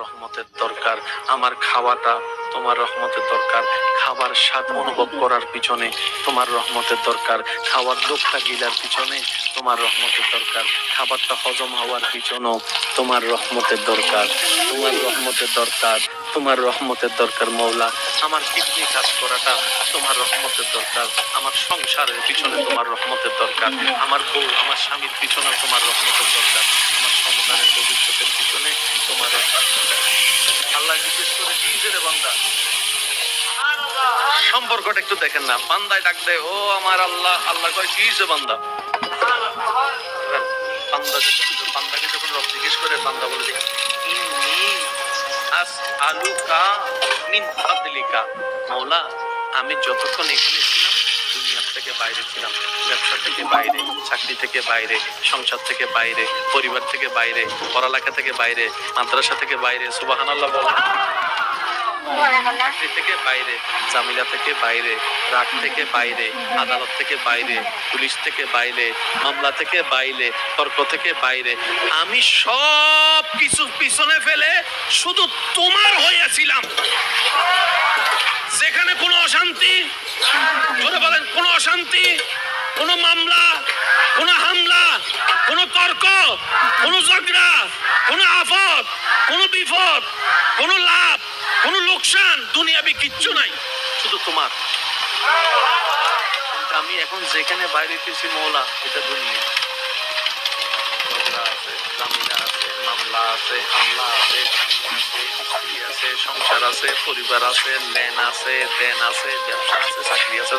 রহমতের দরকার, আমার খাওয়াটা তোমার রহমতের দরকার, খাবার স্বাদ অনুভব করার পিছনে তোমার রহমতের দরকার, খাওয়ার লোকটা গিলার পিছনে তোমার রহমতের দরকার, খাবারটা হজম হওয়ার পিছনেও তোমার রহমতের দরকার, তোমার রহমতের দরকার, তোমার রহমতের দরকার মৌলা। আমার কিডনি কাজ করাটা তোমার রহমতের দরকার, আমার সংসারের পিছনে তোমার রহমতের দরকার, আমার বউ আমার স্বামীর পিছনে তোমার রহমতের দরকার, আমার সন্তানের ভবিষ্যতের পিছনে তোমার আল্লাহ জিজ্ঞেস করে দিয়েছে রে বান্দা। সম্পর্কটা একটু দেখেন না, বান্দায় ডাক দেয় ও আমার আল্লাহ, আল্লাহ কয় কি হয়েছে বান্দা। বান্দাকে যখন রব জিজ্ঞেস করে বান্দা বলে যে ইন্নী আসআলুকা মিন ফাদলিকা, মওলা আমি যতক্ষণ এখানে ছিলাম দুনিয়া থেকে বাইরে ছিলাম, ব্যবসা থেকে বাইরে, চাকরি থেকে বাইরে, সংসার থেকে বাইরে, পরিবার থেকে বাইরে, পড়ালেখা থেকে বাইরে, মাদ্রাসা থেকে বাইরে, সুবহানাল্লাহ বলেন, চাকরি থেকে বাইরে, জামিলা থেকে বাইরে, রাগ থেকে বাইরে, আদালত থেকে বাইরে, পুলিশ থেকে বাইরে, মামলা থেকে বাইরে, তর্ক থেকে বাইরে, আমি সব কিছু পিছনে ফেলে শুধু তোমার হয়েছিলাম। যেখানে কোনো অশান্তি, জোরে বলেন, কোনো অশান্তি, কোনো মামলা, কোনো হামলা, কোনো তর্ক, কোনো ঝগড়া, কোনো আফত, কোনো বিপদ, কোনো লাভ, কোনো লোকসান, দুনিয়াবি কিচ্ছু নাই, শুধু তোমার। আমি এখন যেখানে বাইরে পেয়েছি মৌলা, এটা দুনিয়া। ঝগড়া আছে, জামিলা আছে, মামলা আছে, হামলা আছে, স্ত্রী আছে, সংসার আছে, পরিবার আছে, লেন আছে, দেন আছে, ব্যবসা আছে, চাকরি আছে,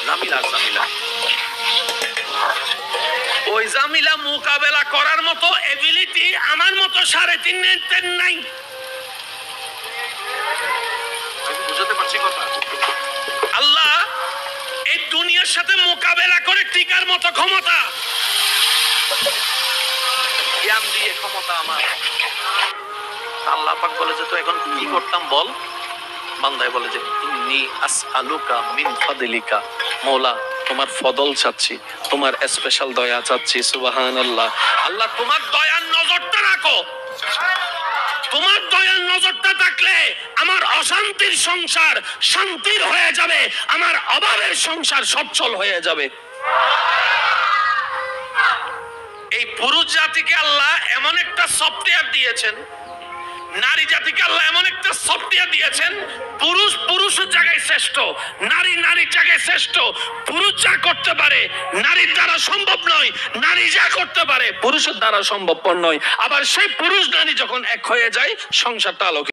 জামিলা জামিলা। ওই জামিলা মোকাবেলা করার মতো এবিলিটি আমার মতো 3.5 নাই। বুঝতে পারছি কথা? আল্লাহ এই দুনিয়ার সাথে মোকাবেলা করে টিকার মতো ক্ষমতা, জ্ঞান দিয়ে ক্ষমতা আমার। আল্লাহ পাক বলে যে তো এখন কি করতাম বল, বান্দায় বলে যে ইন্নী আসআলুকা মিন ফাদলিকা, মওলা তোমার ফদল চাচ্ছি, তোমার স্পেশাল দয়া চাচ্ছি। সুবহানাল্লাহ। আল্লাহ তোমার দয়ার নজরটা রাখো, তোমার দয়ার নজরটা থাকলে আমার অশান্তির সংসার শান্তির হয়ে যাবে, আমার অভাবের সংসার সচ্ছল হয়ে যাবে। এই পুরুষ জাতিকে আল্লাহ এমন একটা সফটওয়্যার দিয়েছেন, নারী জাতিকে আল্লাহ এমন একটা সফটওয়্যার দিয়েছেন, পুরুষ পুরুষের জায়গায় শ্রেষ্ঠ, নারী নারীর জায়গায় শ্রেষ্ঠ। পুরুষ যা করতে পারে নারীর দ্বারা সম্ভব নয়, নারী যা করতে পারে পুরুষের দ্বারা সম্ভবপর নয়। আবার সেই পুরুষ নারী যখন এক হয়ে যায় সংসারটা আলোকিত।